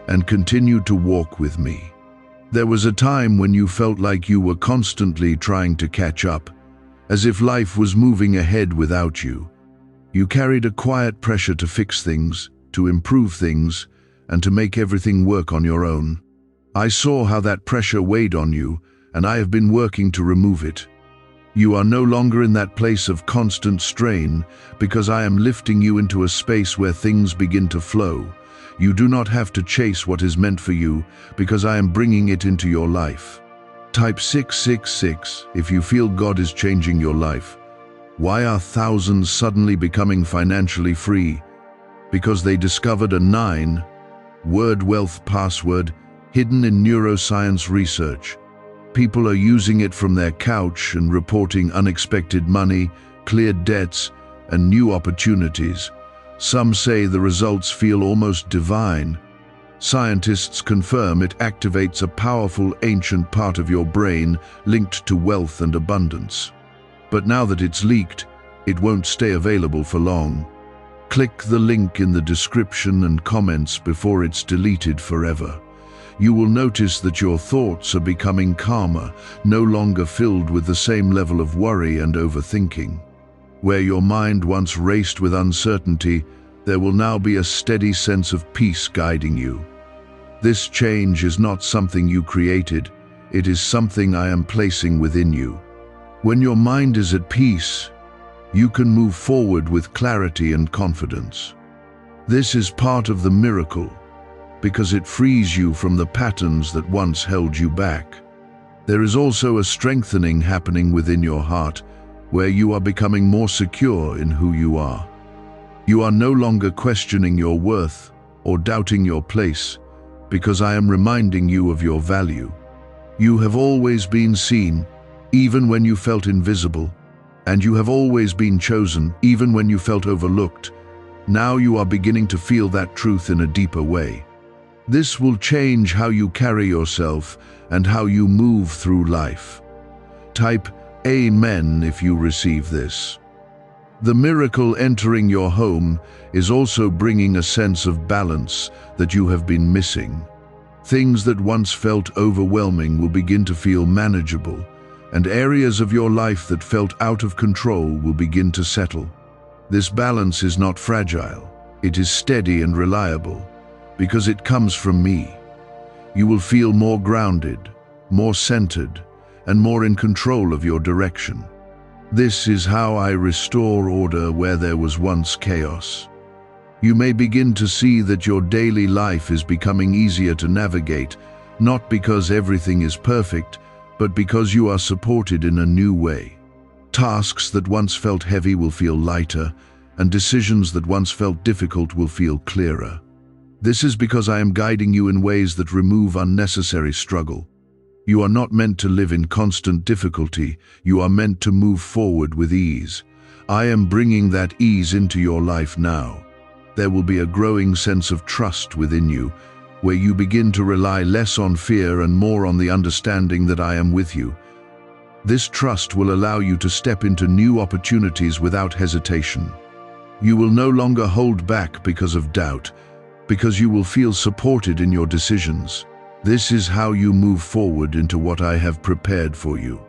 and continue to walk with me. There was a time when you felt like you were constantly trying to catch up, as if life was moving ahead without you. You carried a quiet pressure to fix things, to improve things, and to make everything work on your own. I saw how that pressure weighed on you, and I have been working to remove it. You are no longer in that place of constant strain because I am lifting you into a space where things begin to flow. You do not have to chase what is meant for you because I am bringing it into your life. Type 666 if you feel God is changing your life. Why are thousands suddenly becoming financially free? Because they discovered a 9-word wealth password hidden in neuroscience research. People are using it from their couch and reporting unexpected money, cleared debts, and new opportunities. Some say the results feel almost divine. Scientists confirm it activates a powerful ancient part of your brain linked to wealth and abundance. But now that it's leaked, it won't stay available for long. Click the link in the description and comments before it's deleted forever. You will notice that your thoughts are becoming calmer, no longer filled with the same level of worry and overthinking. Where your mind once raced with uncertainty, there will now be a steady sense of peace guiding you. This change is not something you created, it is something I am placing within you. When your mind is at peace, you can move forward with clarity and confidence. This is part of the miracle, because it frees you from the patterns that once held you back. There is also a strengthening happening within your heart, where you are becoming more secure in who you are. You are no longer questioning your worth or doubting your place, because I am reminding you of your value. You have always been seen, even when you felt invisible, and you have always been chosen, even when you felt overlooked. Now you are beginning to feel that truth in a deeper way. This will change how you carry yourself and how you move through life. Type Amen if you receive this. The miracle entering your home is also bringing a sense of balance that you have been missing. Things that once felt overwhelming will begin to feel manageable, and areas of your life that felt out of control will begin to settle. This balance is not fragile, it is steady and reliable, because it comes from me. You will feel more grounded, more centered, and more in control of your direction. This is how I restore order where there was once chaos. You may begin to see that your daily life is becoming easier to navigate, not because everything is perfect, but because you are supported in a new way. Tasks that once felt heavy will feel lighter, and decisions that once felt difficult will feel clearer. This is because I am guiding you in ways that remove unnecessary struggle. You are not meant to live in constant difficulty, you are meant to move forward with ease. I am bringing that ease into your life now. There will be a growing sense of trust within you, where you begin to rely less on fear and more on the understanding that I am with you. This trust will allow you to step into new opportunities without hesitation. You will no longer hold back because of doubt, because you will feel supported in your decisions. This is how you move forward into what I have prepared for you.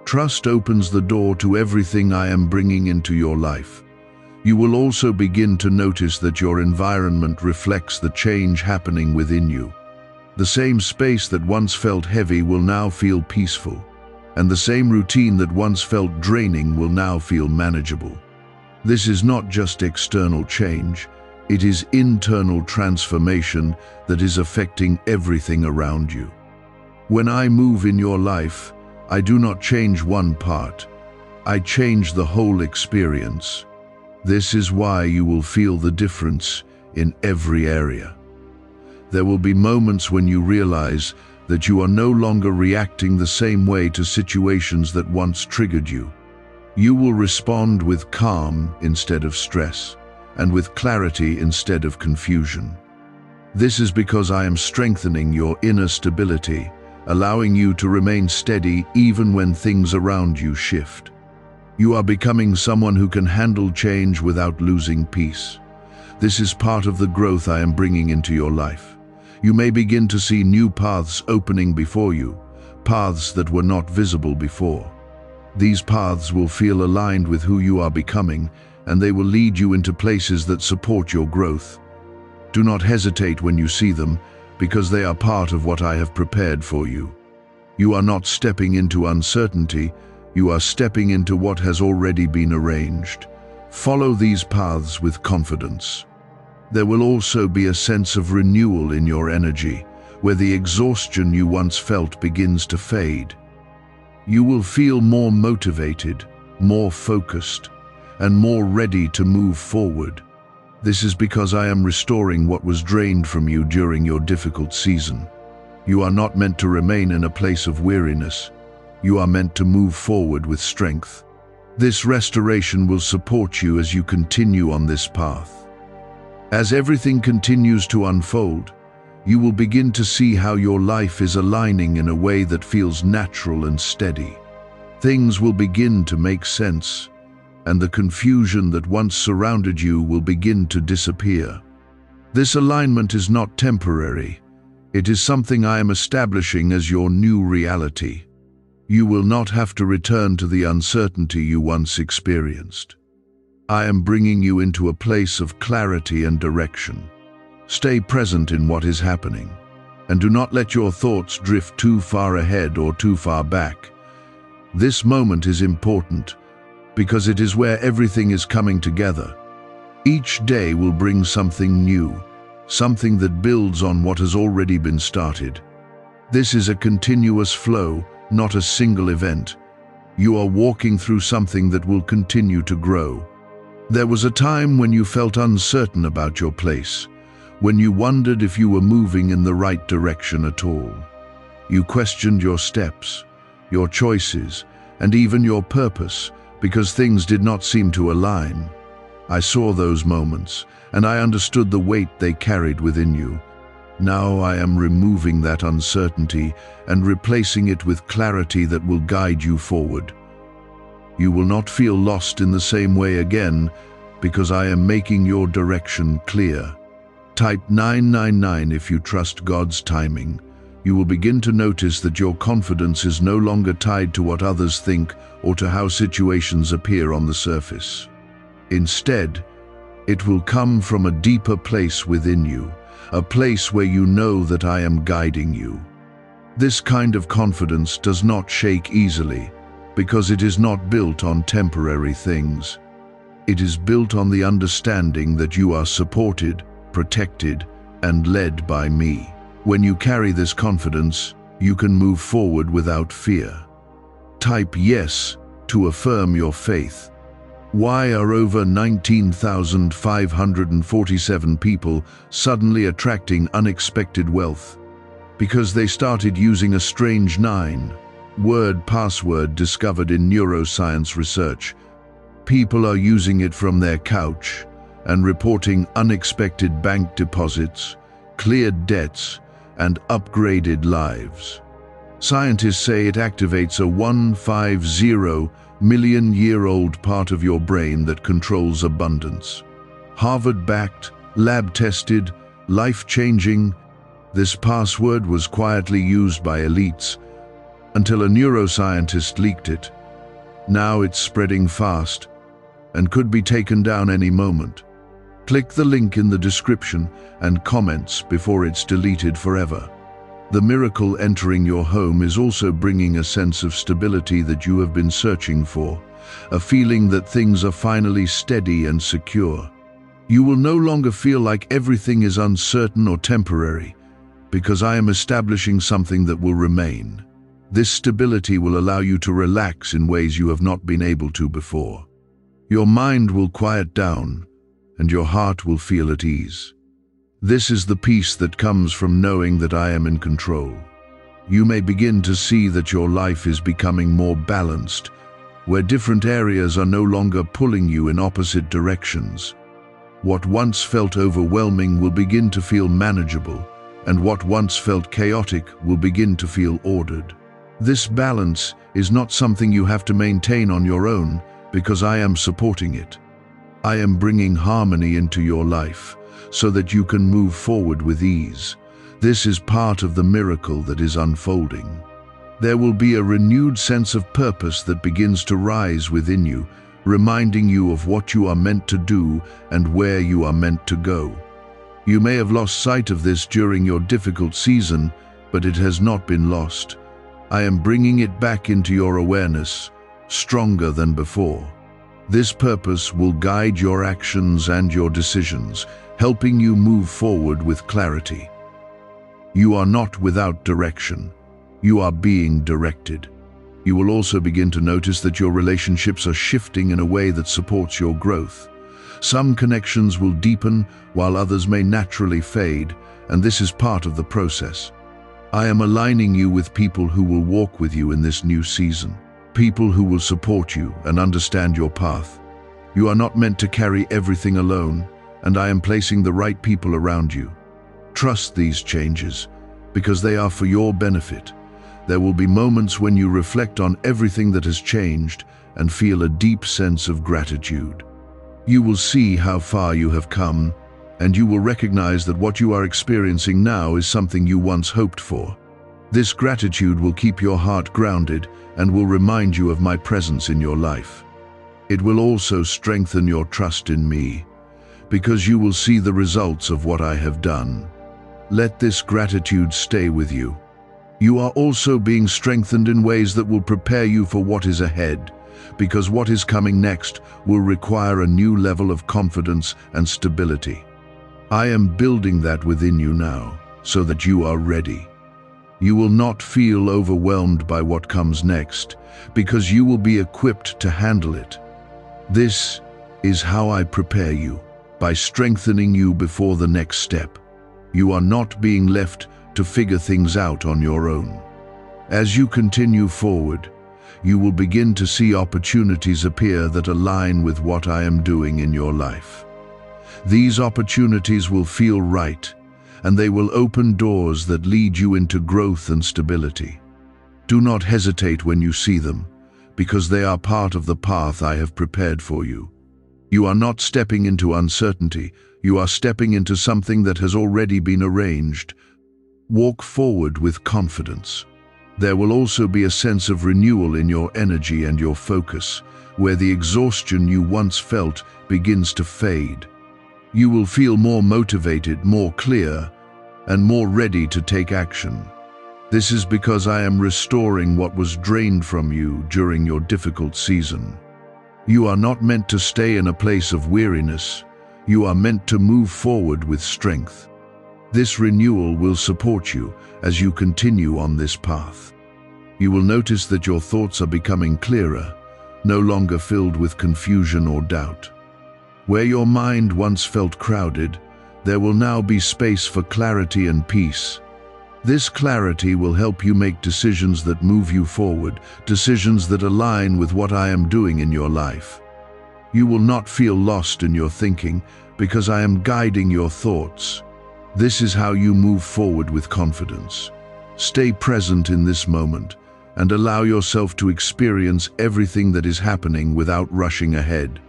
Trust opens the door to everything I am bringing into your life. You will also begin to notice that your environment reflects the change happening within you. The same space that once felt heavy will now feel peaceful, and the same routine that once felt draining will now feel manageable. This is not just external change, it is internal transformation that is affecting everything around you. When I move in your life, I do not change one part, I change the whole experience. This is why you will feel the difference in every area. There will be moments when you realize that you are no longer reacting the same way to situations that once triggered you. You will respond with calm instead of stress, and with clarity instead of confusion. This is because I am strengthening your inner stability, allowing you to remain steady even when things around you shift. You are becoming someone who can handle change without losing peace. This is part of the growth I am bringing into your life. You may begin to see new paths opening before you, paths that were not visible before. These paths will feel aligned with who you are becoming, and they will lead you into places that support your growth. Do not hesitate when you see them, because they are part of what I have prepared for you. You are not stepping into uncertainty, you are stepping into what has already been arranged. Follow these paths with confidence. There will also be a sense of renewal in your energy, where the exhaustion you once felt begins to fade. You will feel more motivated, more focused, and more ready to move forward. This is because I am restoring what was drained from you during your difficult season. You are not meant to remain in a place of weariness. You are meant to move forward with strength. This restoration will support you as you continue on this path. As everything continues to unfold, you will begin to see how your life is aligning in a way that feels natural and steady. Things will begin to make sense, and the confusion that once surrounded you will begin to disappear. This alignment is not temporary. It is something I am establishing as your new reality. You will not have to return to the uncertainty you once experienced. I am bringing you into a place of clarity and direction. Stay present in what is happening, and do not let your thoughts drift too far ahead or too far back. This moment is important because it is where everything is coming together. Each day will bring something new, something that builds on what has already been started. This is a continuous flow, not a single event. You are walking through something that will continue to grow. There was a time when you felt uncertain about your place, when you wondered if you were moving in the right direction at all. You questioned your steps, your choices, and even your purpose, because things did not seem to align. I saw those moments, and I understood the weight they carried within you. Now I am removing that uncertainty and replacing it with clarity that will guide you forward. You will not feel lost in the same way again, because I am making your direction clear. Type 999 if you trust God's timing. You will begin to notice that your confidence is no longer tied to what others think or to how situations appear on the surface. Instead, it will come from a deeper place within you, a place where you know that I am guiding you. This kind of confidence does not shake easily, because it is not built on temporary things. It is built on the understanding that you are supported, protected, and led by me. When you carry this confidence, you can move forward without fear. Type yes to affirm your faith. Why are over 19,547 people suddenly attracting unexpected wealth? Because they started using a strange 9-word password discovered in neuroscience research. People are using it from their couch and reporting unexpected bank deposits, cleared debts, and upgraded lives. Scientists say it activates a 150-million-year-old part of your brain that controls abundance. Harvard-backed, lab-tested, life-changing, this password was quietly used by elites until a neuroscientist leaked it. Now it's spreading fast and could be taken down any moment. Click the link in the description and comments before it's deleted forever. The miracle entering your home is also bringing a sense of stability that you have been searching for, a feeling that things are finally steady and secure. You will no longer feel like everything is uncertain or temporary, because I am establishing something that will remain. This stability will allow you to relax in ways you have not been able to before. Your mind will quiet down, and your heart will feel at ease. This is the peace that comes from knowing that I am in control. You may begin to see that your life is becoming more balanced, where different areas are no longer pulling you in opposite directions. What once felt overwhelming will begin to feel manageable, and what once felt chaotic will begin to feel ordered. This balance is not something you have to maintain on your own, because I am supporting it. I am bringing harmony into your life so that you can move forward with ease. This is part of the miracle that is unfolding. There will be a renewed sense of purpose that begins to rise within you, reminding you of what you are meant to do and where you are meant to go. You may have lost sight of this during your difficult season, but it has not been lost. I am bringing it back into your awareness, stronger than before. This purpose will guide your actions and your decisions, helping you move forward with clarity. You are not without direction. You are being directed. You will also begin to notice that your relationships are shifting in a way that supports your growth. Some connections will deepen, while others may naturally fade, and this is part of the process. I am aligning you with people who will walk with you in this new season. People who will support you and understand your path. You are not meant to carry everything alone, and I am placing the right people around you. Trust these changes, because they are for your benefit. There will be moments when you reflect on everything that has changed and feel a deep sense of gratitude. You will see how far you have come, and you will recognize that what you are experiencing now is something you once hoped for. This gratitude will keep your heart grounded and will remind you of my presence in your life. It will also strengthen your trust in me, because you will see the results of what I have done. Let this gratitude stay with you. You are also being strengthened in ways that will prepare you for what is ahead, because what is coming next will require a new level of confidence and stability. I am building that within you now, so that you are ready. You will not feel overwhelmed by what comes next, because you will be equipped to handle it. This is how I prepare you, by strengthening you before the next step. You are not being left to figure things out on your own. As you continue forward, you will begin to see opportunities appear that align with what I am doing in your life. These opportunities will feel right, and they will open doors that lead you into growth and stability. Do not hesitate when you see them, because they are part of the path I have prepared for you. You are not stepping into uncertainty, you are stepping into something that has already been arranged. Walk forward with confidence. There will also be a sense of renewal in your energy and your focus, where the exhaustion you once felt begins to fade. You will feel more motivated, more clear, and more ready to take action. This is because I am restoring what was drained from you during your difficult season. You are not meant to stay in a place of weariness. You are meant to move forward with strength. This renewal will support you as you continue on this path. You will notice that your thoughts are becoming clearer, no longer filled with confusion or doubt. Where your mind once felt crowded, there will now be space for clarity and peace. This clarity will help you make decisions that move you forward, decisions that align with what I am doing in your life. You will not feel lost in your thinking, because I am guiding your thoughts. This is how you move forward with confidence. Stay present in this moment, and allow yourself to experience everything that is happening without rushing ahead.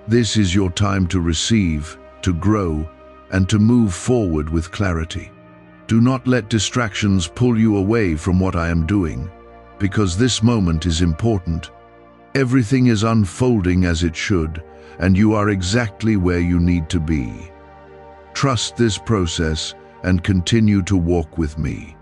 This is your time to receive, to grow, and to move forward with clarity. Do not let distractions pull you away from what I am doing, because this moment is important. Everything is unfolding as it should, and you are exactly where you need to be. Trust this process and continue to walk with me.